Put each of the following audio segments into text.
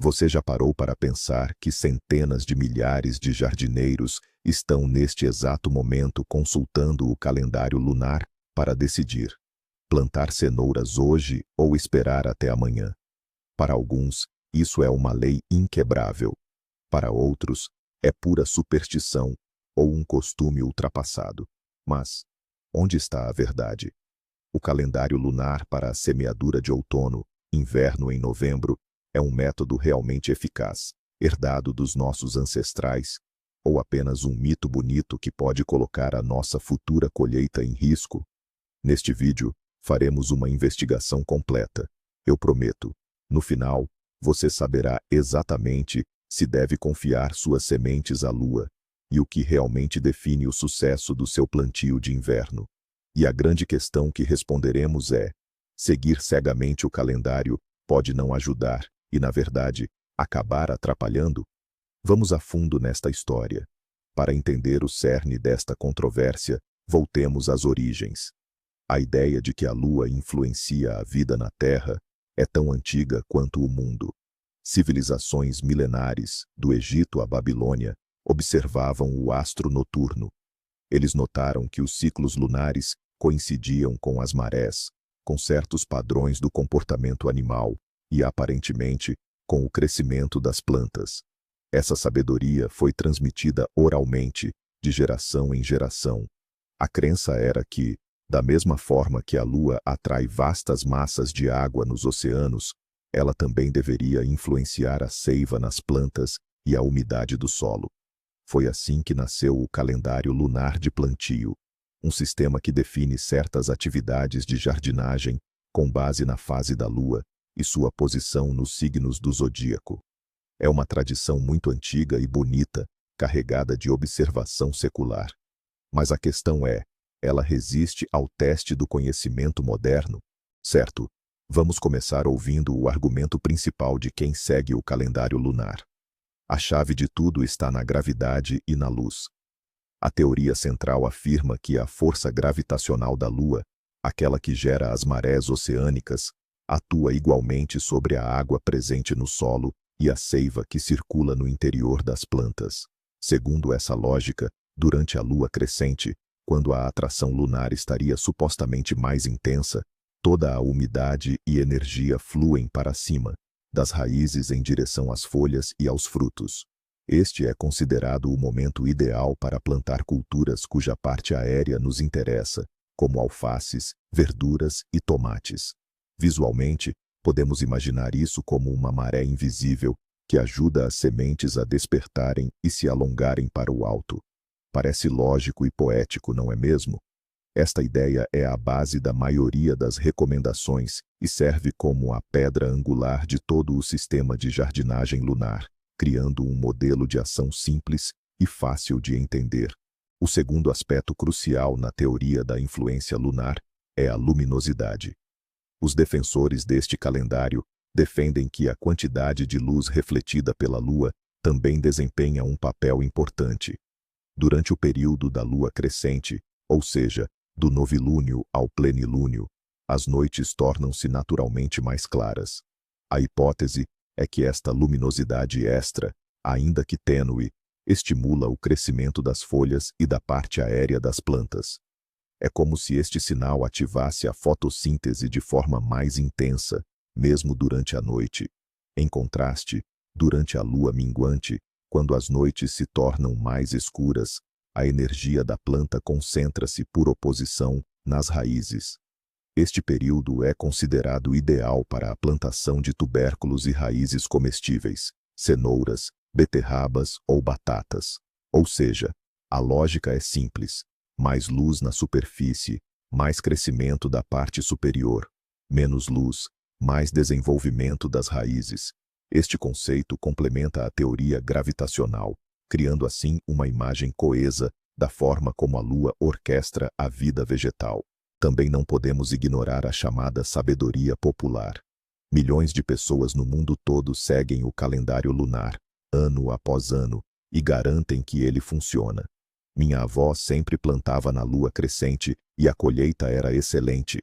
Você já parou para pensar que centenas de milhares de jardineiros estão neste exato momento consultando o calendário lunar para decidir plantar cenouras hoje ou esperar até amanhã? Para alguns, isso é uma lei inquebrável. Para outros, é pura superstição ou um costume ultrapassado. Mas onde está a verdade? O calendário lunar para a semeadura de outono, inverno em novembro, é um método realmente eficaz, herdado dos nossos ancestrais, ou apenas um mito bonito que pode colocar a nossa futura colheita em risco? Neste vídeo, faremos uma investigação completa. Eu prometo. No final, você saberá exatamente se deve confiar suas sementes à lua e o que realmente define o sucesso do seu plantio de inverno. E a grande questão que responderemos é: seguir cegamente o calendário pode não ajudar e, na verdade, acabar atrapalhando? Vamos a fundo nesta história. Para entender o cerne desta controvérsia, voltemos às origens. A ideia de que a lua influencia a vida na Terra é tão antiga quanto o mundo. Civilizações milenares, do Egito à Babilônia, observavam o astro noturno. Eles notaram que os ciclos lunares coincidiam com as marés, com certos padrões do comportamento animal e, aparentemente, com o crescimento das plantas. Essa sabedoria foi transmitida oralmente, de geração em geração. A crença era que, da mesma forma que a lua atrai vastas massas de água nos oceanos, ela também deveria influenciar a seiva nas plantas e a umidade do solo. Foi assim que nasceu o calendário lunar de plantio, um sistema que define certas atividades de jardinagem com base na fase da lua e sua posição nos signos do zodíaco. É uma tradição muito antiga e bonita, carregada de observação secular. Mas a questão é: ela resiste ao teste do conhecimento moderno? Certo, vamos começar ouvindo o argumento principal de quem segue o calendário lunar. A chave de tudo está na gravidade e na luz. A teoria central afirma que a força gravitacional da Lua, aquela que gera as marés oceânicas, atua igualmente sobre a água presente no solo e a seiva que circula no interior das plantas. Segundo essa lógica, durante a lua crescente, quando a atração lunar estaria supostamente mais intensa, toda a umidade e energia fluem para cima, das raízes em direção às folhas e aos frutos. Este é considerado o momento ideal para plantar culturas cuja parte aérea nos interessa, como alfaces, verduras e tomates. Visualmente, podemos imaginar isso como uma maré invisível que ajuda as sementes a despertarem e se alongarem para o alto. Parece lógico e poético, não é mesmo? Esta ideia é a base da maioria das recomendações e serve como a pedra angular de todo o sistema de jardinagem lunar, criando um modelo de ação simples e fácil de entender. O segundo aspecto crucial na teoria da influência lunar é a luminosidade. Os defensores deste calendário defendem que a quantidade de luz refletida pela Lua também desempenha um papel importante. Durante o período da Lua crescente, ou seja, do novilúnio ao plenilúnio, as noites tornam-se naturalmente mais claras. A hipótese é que esta luminosidade extra, ainda que tênue, estimula o crescimento das folhas e da parte aérea das plantas. É como se este sinal ativasse a fotossíntese de forma mais intensa, mesmo durante a noite. Em contraste, durante a lua minguante, quando as noites se tornam mais escuras, a energia da planta concentra-se por oposição nas raízes. Este período é considerado ideal para a plantação de tubérculos e raízes comestíveis, cenouras, beterrabas ou batatas. Ou seja, a lógica é simples: mais luz na superfície, mais crescimento da parte superior; menos luz, mais desenvolvimento das raízes. Este conceito complementa a teoria gravitacional, criando assim uma imagem coesa da forma como a Lua orquestra a vida vegetal. Também não podemos ignorar a chamada sabedoria popular. Milhões de pessoas no mundo todo seguem o calendário lunar, ano após ano, e garantem que ele funciona. Minha avó sempre plantava na lua crescente e a colheita era excelente.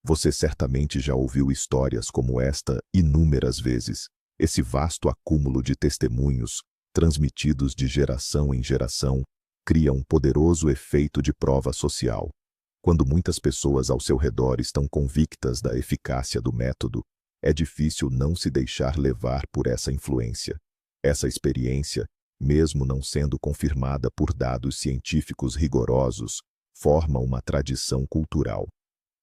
Você certamente já ouviu histórias como esta inúmeras vezes. Esse vasto acúmulo de testemunhos, transmitidos de geração em geração, cria um poderoso efeito de prova social. Quando muitas pessoas ao seu redor estão convictas da eficácia do método, é difícil não se deixar levar por essa influência. Essa experiência, mesmo não sendo confirmada por dados científicos rigorosos, forma uma tradição cultural.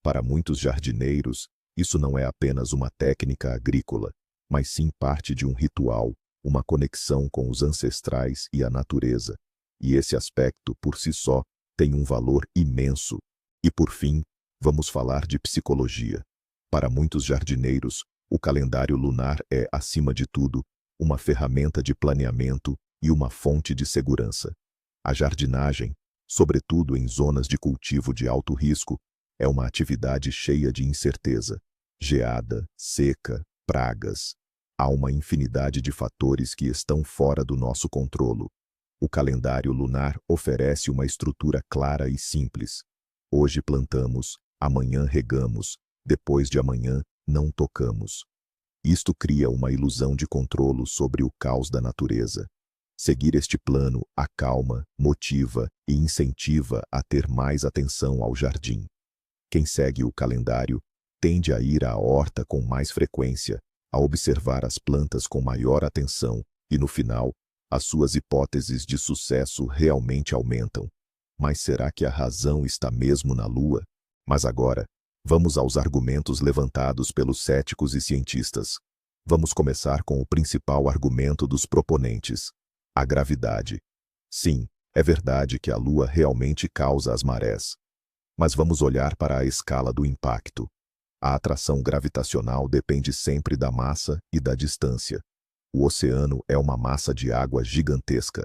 Para muitos jardineiros, isso não é apenas uma técnica agrícola, mas sim parte de um ritual, uma conexão com os ancestrais e a natureza. E esse aspecto, por si só, tem um valor imenso. E por fim, vamos falar de psicologia. Para muitos jardineiros, o calendário lunar é, acima de tudo, uma ferramenta de planeamento e uma fonte de segurança. A jardinagem, sobretudo em zonas de cultivo de alto risco, é uma atividade cheia de incerteza. Geada, seca, pragas. Há uma infinidade de fatores que estão fora do nosso controle. O calendário lunar oferece uma estrutura clara e simples. Hoje plantamos, amanhã regamos, depois de amanhã não tocamos. Isto cria uma ilusão de controle sobre o caos da natureza. Seguir este plano acalma, motiva e incentiva a ter mais atenção ao jardim. Quem segue o calendário tende a ir à horta com mais frequência, a observar as plantas com maior atenção e, no final, as suas hipóteses de sucesso realmente aumentam. Mas será que a razão está mesmo na Lua? Mas agora, vamos aos argumentos levantados pelos céticos e cientistas. Vamos começar com o principal argumento dos proponentes: a gravidade. Sim, é verdade que a Lua realmente causa as marés. Mas vamos olhar para a escala do impacto. A atração gravitacional depende sempre da massa e da distância. O oceano é uma massa de água gigantesca.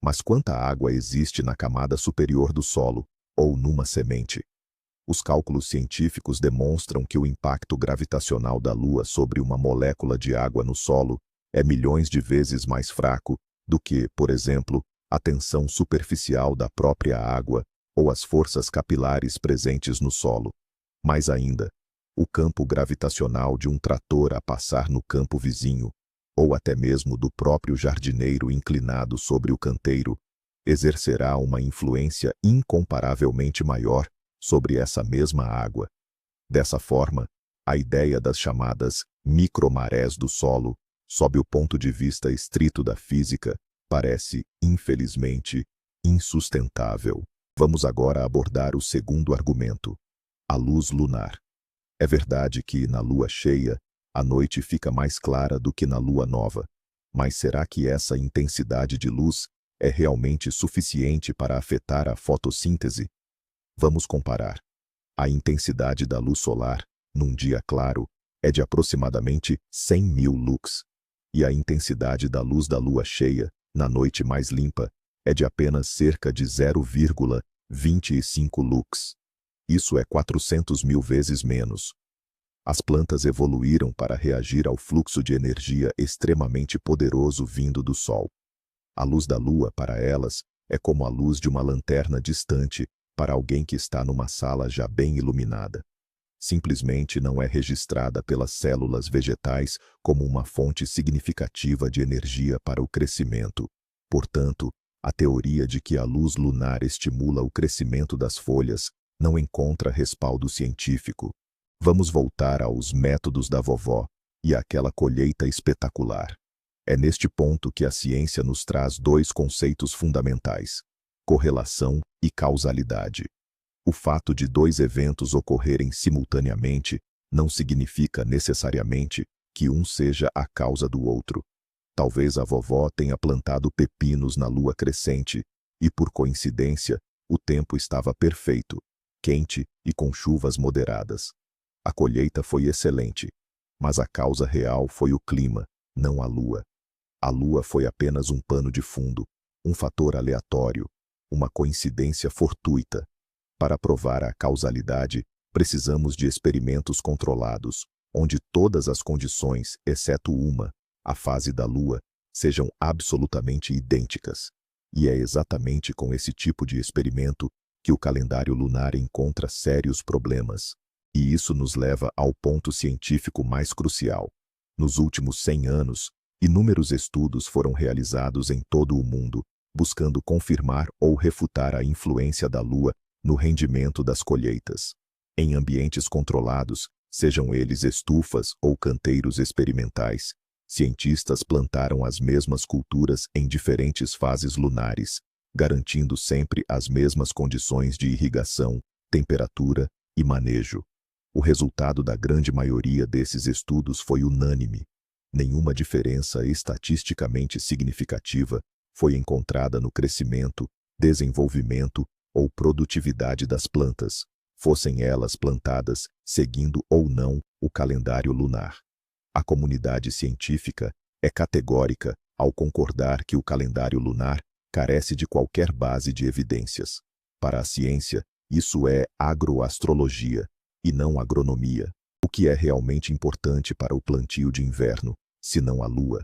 Mas quanta água existe na camada superior do solo, ou numa semente? Os cálculos científicos demonstram que o impacto gravitacional da Lua sobre uma molécula de água no solo é milhões de vezes mais fraco do que, por exemplo, a tensão superficial da própria água ou as forças capilares presentes no solo. Mais ainda, o campo gravitacional de um trator a passar no campo vizinho, ou até mesmo do próprio jardineiro inclinado sobre o canteiro, exercerá uma influência incomparavelmente maior sobre essa mesma água. Dessa forma, a ideia das chamadas micromarés do solo, sob o ponto de vista estrito da física, parece, infelizmente, insustentável. Vamos agora abordar o segundo argumento: a luz lunar. É verdade que, na lua cheia, a noite fica mais clara do que na lua nova. Mas será que essa intensidade de luz é realmente suficiente para afetar a fotossíntese? Vamos comparar. A intensidade da luz solar, num dia claro, é de aproximadamente 100.000 lux. E a intensidade da luz da lua cheia, na noite mais limpa, é de apenas cerca de 0,25 lux. Isso é 400.000 vezes menos. As plantas evoluíram para reagir ao fluxo de energia extremamente poderoso vindo do Sol. A luz da Lua, para elas, é como a luz de uma lanterna distante para alguém que está numa sala já bem iluminada. Simplesmente não é registrada pelas células vegetais como uma fonte significativa de energia para o crescimento. Portanto, a teoria de que a luz lunar estimula o crescimento das folhas não encontra respaldo científico. Vamos voltar aos métodos da vovó e àquela colheita espetacular. É neste ponto que a ciência nos traz dois conceitos fundamentais: correlação e causalidade. O fato de dois eventos ocorrerem simultaneamente não significa necessariamente que um seja a causa do outro. Talvez a vovó tenha plantado pepinos na lua crescente e, por coincidência, o tempo estava perfeito, quente e com chuvas moderadas. A colheita foi excelente, mas a causa real foi o clima, não a lua. A lua foi apenas um pano de fundo, um fator aleatório, uma coincidência fortuita. Para provar a causalidade, precisamos de experimentos controlados, onde todas as condições, exceto uma, a fase da Lua, sejam absolutamente idênticas. E é exatamente com esse tipo de experimento que o calendário lunar encontra sérios problemas. E isso nos leva ao ponto científico mais crucial. Nos últimos 100 anos, inúmeros estudos foram realizados em todo o mundo, buscando confirmar ou refutar a influência da Lua no rendimento das colheitas. Em ambientes controlados, sejam eles estufas ou canteiros experimentais, cientistas plantaram as mesmas culturas em diferentes fases lunares, garantindo sempre as mesmas condições de irrigação, temperatura e manejo. O resultado da grande maioria desses estudos foi unânime. Nenhuma diferença estatisticamente significativa foi encontrada no crescimento, desenvolvimento ou produtividade das plantas, fossem elas plantadas seguindo ou não o calendário lunar. A comunidade científica é categórica ao concordar que o calendário lunar carece de qualquer base de evidências. Para a ciência, isso é agroastrologia e não agronomia. O que é realmente importante para o plantio de inverno, se não a lua?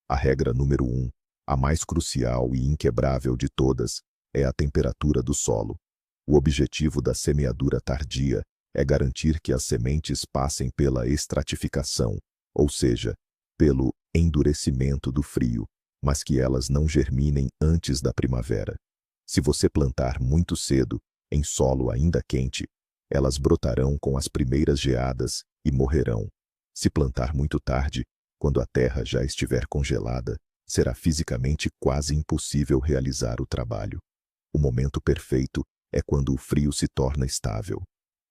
A regra número 1, a mais crucial e inquebrável de todas, é a temperatura do solo. O objetivo da semeadura tardia é garantir que as sementes passem pela estratificação, ou seja, pelo endurecimento do frio, mas que elas não germinem antes da primavera. Se você plantar muito cedo, em solo ainda quente, elas brotarão com as primeiras geadas e morrerão. Se plantar muito tarde, quando a terra já estiver congelada, será fisicamente quase impossível realizar o trabalho. O momento perfeito é quando o frio se torna estável.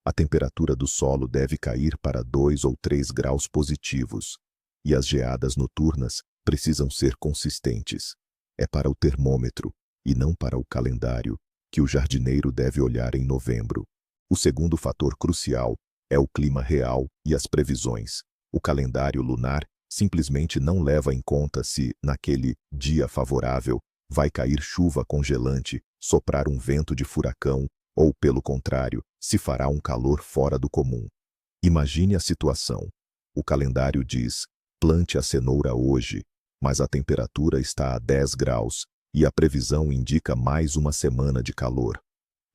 A temperatura do solo deve cair para 2 ou 3 graus positivos, e as geadas noturnas precisam ser consistentes. É para o termômetro, e não para o calendário, que o jardineiro deve olhar em novembro. O segundo fator crucial é o clima real e as previsões. O calendário lunar simplesmente não leva em conta se, naquele dia favorável, vai cair chuva congelante, soprar um vento de furacão, ou, pelo contrário, se fará um calor fora do comum. Imagine a situação. O calendário diz: plante a cenoura hoje, mas a temperatura está a 10 graus, e a previsão indica mais uma semana de calor.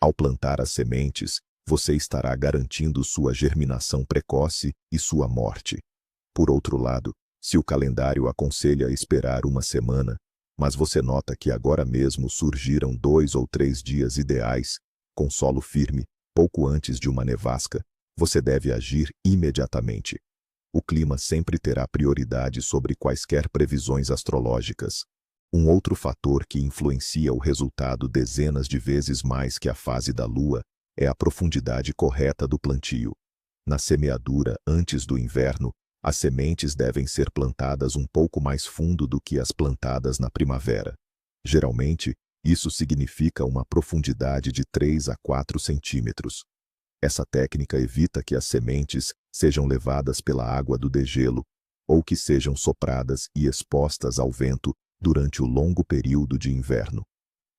Ao plantar as sementes, você estará garantindo sua germinação precoce e sua morte. Por outro lado, se o calendário aconselha esperar uma semana, mas você nota que agora mesmo surgiram 2 ou 3 dias ideais, com solo firme, pouco antes de uma nevasca, você deve agir imediatamente. O clima sempre terá prioridade sobre quaisquer previsões astrológicas. Um outro fator que influencia o resultado dezenas de vezes mais que a fase da lua é a profundidade correta do plantio. Na semeadura antes do inverno, as sementes devem ser plantadas um pouco mais fundo do que as plantadas na primavera. Geralmente, isso significa uma profundidade de 3 a 4 centímetros. Essa técnica evita que as sementes sejam levadas pela água do degelo ou que sejam sopradas e expostas ao vento durante o longo período de inverno.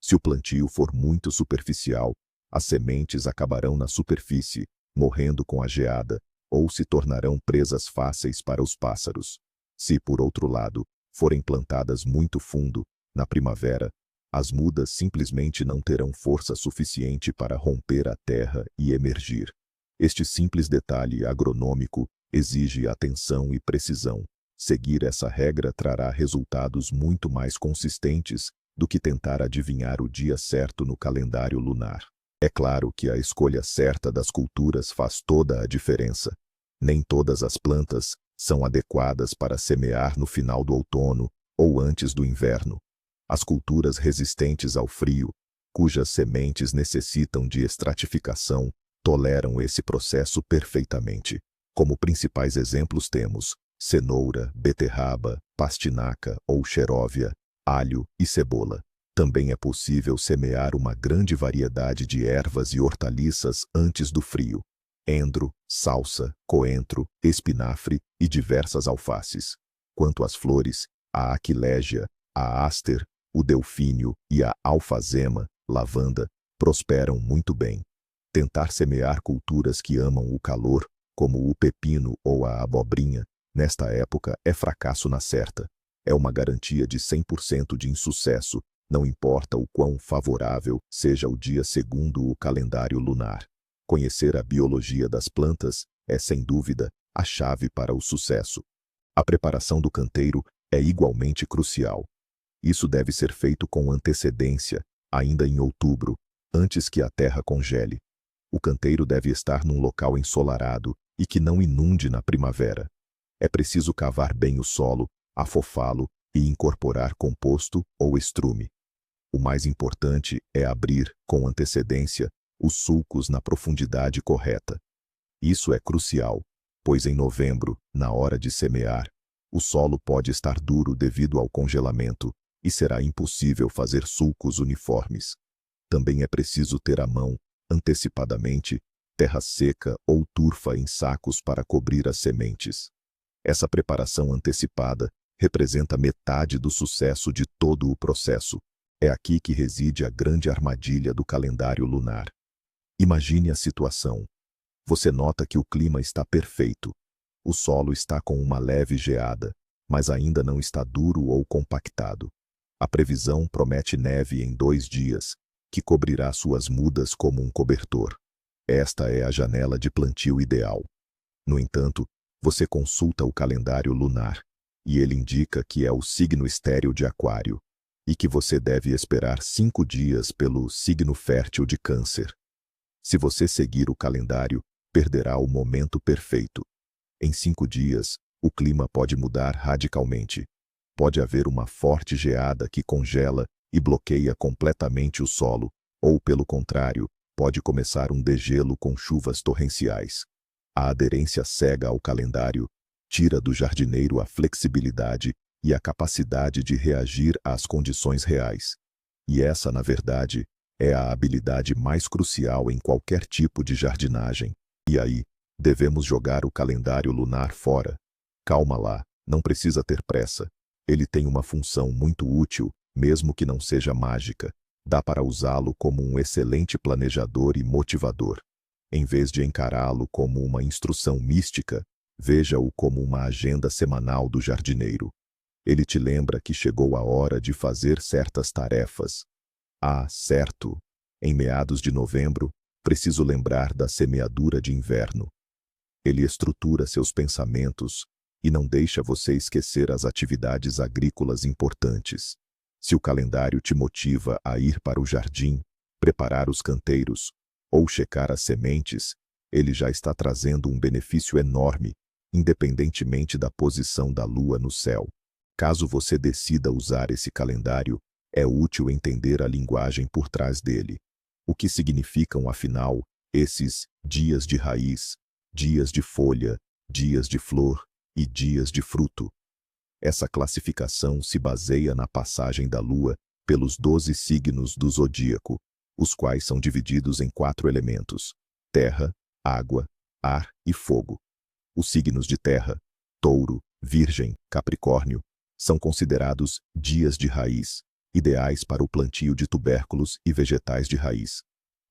Se o plantio for muito superficial, as sementes acabarão na superfície, morrendo com a geada, ou se tornarão presas fáceis para os pássaros. Se, por outro lado, forem plantadas muito fundo, na primavera, as mudas simplesmente não terão força suficiente para romper a terra e emergir. Este simples detalhe agronômico exige atenção e precisão. Seguir essa regra trará resultados muito mais consistentes do que tentar adivinhar o dia certo no calendário lunar. É claro que a escolha certa das culturas faz toda a diferença. Nem todas as plantas são adequadas para semear no final do outono ou antes do inverno. As culturas resistentes ao frio, cujas sementes necessitam de estratificação, toleram esse processo perfeitamente. Como principais exemplos temos cenoura, beterraba, pastinaca ou xeróvia, alho e cebola. Também é possível semear uma grande variedade de ervas e hortaliças antes do frio: endro, salsa, coentro, espinafre e diversas alfaces. Quanto às flores, a aquilégia, a áster, o delfínio e a alfazema, lavanda, prosperam muito bem. Tentar semear culturas que amam o calor, como o pepino ou a abobrinha, nesta época é fracasso na certa. É uma garantia de 100% de insucesso, não importa o quão favorável seja o dia segundo o calendário lunar. Conhecer a biologia das plantas é, sem dúvida, a chave para o sucesso. A preparação do canteiro é igualmente crucial. Isso deve ser feito com antecedência, ainda em outubro, antes que a terra congele. O canteiro deve estar num local ensolarado e que não inunde na primavera. É preciso cavar bem o solo, afofá-lo e incorporar composto ou estrume. O mais importante é abrir, com antecedência, os sulcos na profundidade correta. Isso é crucial, pois em novembro, na hora de semear, o solo pode estar duro devido ao congelamento e será impossível fazer sulcos uniformes. Também é preciso ter à mão, antecipadamente, terra seca ou turfa em sacos para cobrir as sementes. Essa preparação antecipada representa metade do sucesso de todo o processo. É aqui que reside a grande armadilha do calendário lunar. Imagine a situação. Você nota que o clima está perfeito. O solo está com uma leve geada, mas ainda não está duro ou compactado. A previsão promete neve em 2 dias, que cobrirá suas mudas como um cobertor. Esta é a janela de plantio ideal. No entanto, você consulta o calendário lunar, e ele indica que é o signo estéril de Aquário, e que você deve esperar 5 dias pelo signo fértil de Câncer. Se você seguir o calendário, perderá o momento perfeito. Em 5 dias, o clima pode mudar radicalmente. Pode haver uma forte geada que congela e bloqueia completamente o solo, ou, pelo contrário, pode começar um degelo com chuvas torrenciais. A aderência cega ao calendário tira do jardineiro a flexibilidade e a capacidade de reagir às condições reais. E essa, na verdade, é a habilidade mais crucial em qualquer tipo de jardinagem. E aí, devemos jogar o calendário lunar fora. Calma lá, não precisa ter pressa. Ele tem uma função muito útil, mesmo que não seja mágica. Dá para usá-lo como um excelente planejador e motivador. Em vez de encará-lo como uma instrução mística, veja-o como uma agenda semanal do jardineiro. Ele te lembra que chegou a hora de fazer certas tarefas. Ah, certo! Em meados de novembro, preciso lembrar da semeadura de inverno. Ele estrutura seus pensamentos e não deixa você esquecer as atividades agrícolas importantes. Se o calendário te motiva a ir para o jardim, preparar os canteiros ou checar as sementes, ele já está trazendo um benefício enorme, independentemente da posição da lua no céu. Caso você decida usar esse calendário, é útil entender a linguagem por trás dele. O que significam, afinal, esses dias de raiz, dias de folha, dias de flor e dias de fruto? Essa classificação se baseia na passagem da Lua pelos 12 signos do zodíaco, os quais são divididos em 4 elementos: terra, água, ar e fogo. Os signos de terra, Touro, Virgem, Capricórnio, são considerados dias de raiz, ideais para o plantio de tubérculos e vegetais de raiz.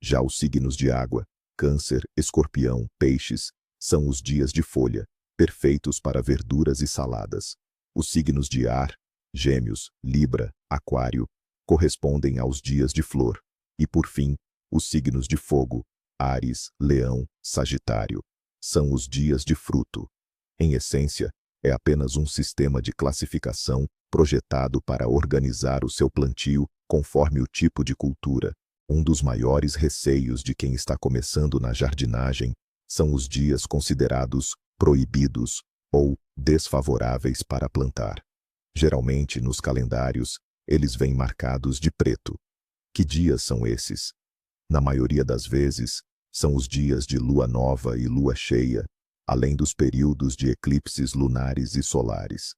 Já os signos de água, Câncer, Escorpião, Peixes, são os dias de folha, perfeitos para verduras e saladas. Os signos de ar, Gêmeos, Libra, Aquário, correspondem aos dias de flor. E, por fim, os signos de fogo, Áries, Leão, Sagitário, são os dias de fruto. Em essência, é apenas um sistema de classificação projetado para organizar o seu plantio conforme o tipo de cultura. Um dos maiores receios de quem está começando na jardinagem são os dias considerados proibidos ou desfavoráveis para plantar. Geralmente, nos calendários, eles vêm marcados de preto. Que dias são esses? Na maioria das vezes, são os dias de lua nova e lua cheia, além dos períodos de eclipses lunares e solares.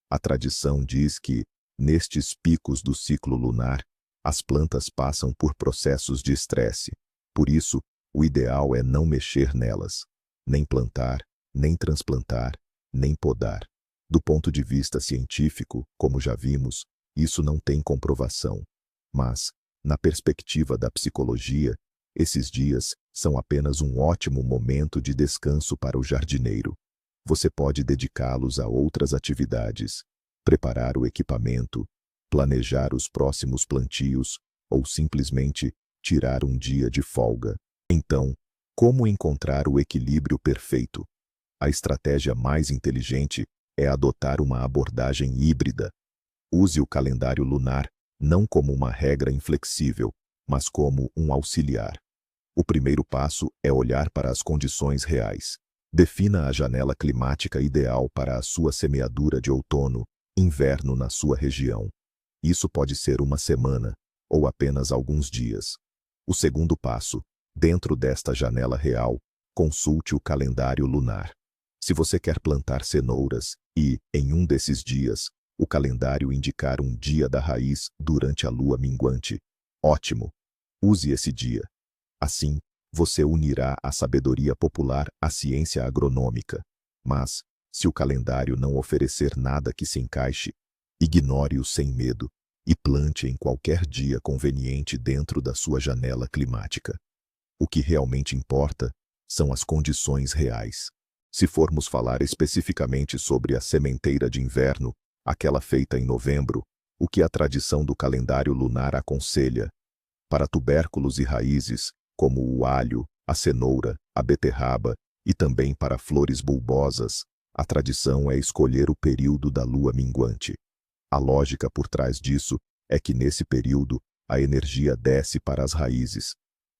A tradição diz que, nestes picos do ciclo lunar, as plantas passam por processos de estresse. Por isso, o ideal é não mexer nelas, nem plantar, nem transplantar, nem podar. Do ponto de vista científico, como já vimos, isso não tem comprovação. Mas, na perspectiva da psicologia, esses dias são apenas um ótimo momento de descanso para o jardineiro. Você pode dedicá-los a outras atividades, preparar o equipamento, planejar os próximos plantios ou simplesmente tirar um dia de folga. Então, como encontrar o equilíbrio perfeito? A estratégia mais inteligente é adotar uma abordagem híbrida. Use o calendário lunar não como uma regra inflexível, mas como um auxiliar. O primeiro passo é olhar para as condições reais. Defina a janela climática ideal para a sua semeadura de outono, inverno na sua região. Isso pode ser uma semana, ou apenas alguns dias. O segundo passo, dentro desta janela real, consulte o calendário lunar. Se você quer plantar cenouras e, em um desses dias, o calendário indicar um dia da raiz durante a lua minguante, ótimo! Use esse dia. Assim, você unirá a sabedoria popular à ciência agronômica. Mas, se o calendário não oferecer nada que se encaixe, ignore-o sem medo e plante em qualquer dia conveniente dentro da sua janela climática. O que realmente importa são as condições reais. Se formos falar especificamente sobre a sementeira de inverno, aquela feita em novembro, o que a tradição do calendário lunar aconselha? Para tubérculos e raízes, como o alho, a cenoura, a beterraba, e também para flores bulbosas, a tradição é escolher o período da lua minguante. A lógica por trás disso é que nesse período a energia desce para as raízes.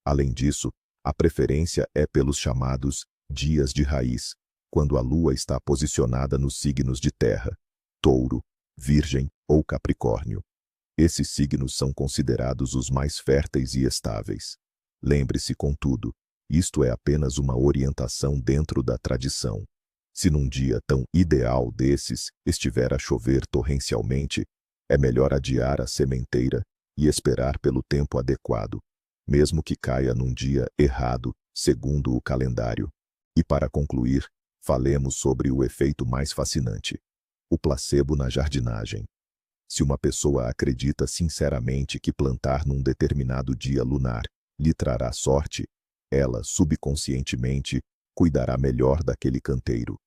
Além disso, a preferência é pelos chamados dias de raiz, quando a lua está posicionada nos signos de terra, Touro, Virgem ou Capricórnio. Esses signos são considerados os mais férteis e estáveis. Lembre-se, contudo, isto é apenas uma orientação dentro da tradição. Se num dia tão ideal desses estiver a chover torrencialmente, é melhor adiar a sementeira e esperar pelo tempo adequado, mesmo que caia num dia errado, segundo o calendário. E para concluir, falemos sobre o efeito mais fascinante: o placebo na jardinagem. Se uma pessoa acredita sinceramente que plantar num determinado dia lunar lhe trará sorte, ela, subconscientemente, cuidará melhor daquele canteiro.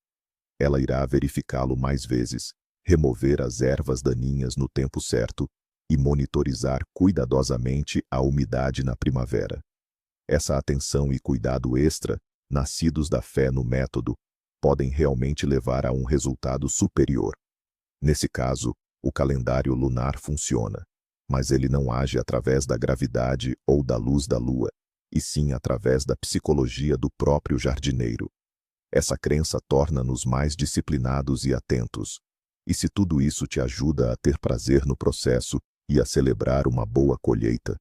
Ela irá verificá-lo mais vezes, remover as ervas daninhas no tempo certo e monitorizar cuidadosamente a umidade na primavera. Essa atenção e cuidado extra, nascidos da fé no método, podem realmente levar a um resultado superior. Nesse caso, o calendário lunar funciona, mas ele não age através da gravidade ou da luz da lua, e sim através da psicologia do próprio jardineiro. Essa crença torna-nos mais disciplinados e atentos. E se tudo isso te ajuda a ter prazer no processo e a celebrar uma boa colheita,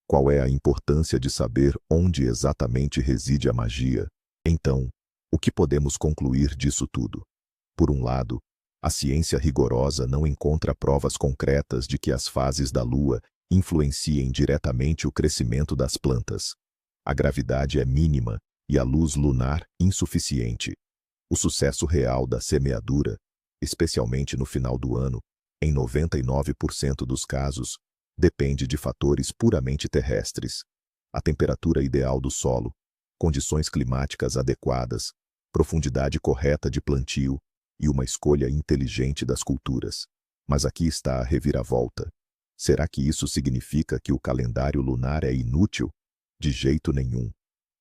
qual é a importância de saber onde exatamente reside a magia? Então, o que podemos concluir disso tudo? Por um lado, a ciência rigorosa não encontra provas concretas de que as fases da lua influenciem diretamente o crescimento das plantas. A gravidade é mínima e a luz lunar insuficiente. O sucesso real da semeadura, especialmente no final do ano, em 99% dos casos, depende de fatores puramente terrestres. A temperatura ideal do solo, condições climáticas adequadas, profundidade correta de plantio e uma escolha inteligente das culturas. Mas aqui está a reviravolta. Será que isso significa que o calendário lunar é inútil? De jeito nenhum.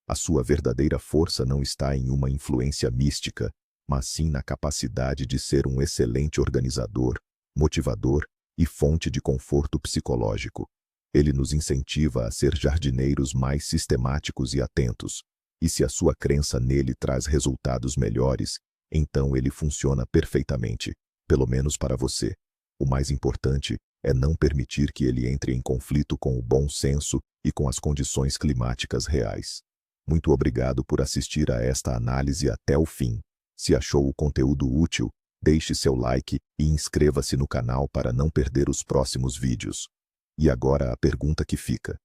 A sua verdadeira força não está em uma influência mística, mas sim na capacidade de ser um excelente organizador, motivador e fonte de conforto psicológico. Ele nos incentiva a ser jardineiros mais sistemáticos e atentos, e se a sua crença nele traz resultados melhores, então ele funciona perfeitamente, pelo menos para você. O mais importante é não permitir que ele entre em conflito com o bom senso e com as condições climáticas reais. Muito obrigado por assistir a esta análise até o fim. Se achou o conteúdo útil, deixe seu like e inscreva-se no canal para não perder os próximos vídeos. E agora a pergunta que fica: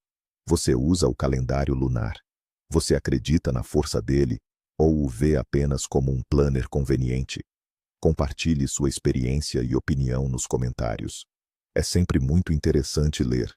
você usa o calendário lunar? Você acredita na força dele ou o vê apenas como um planner conveniente? Compartilhe sua experiência e opinião nos comentários. É sempre muito interessante ler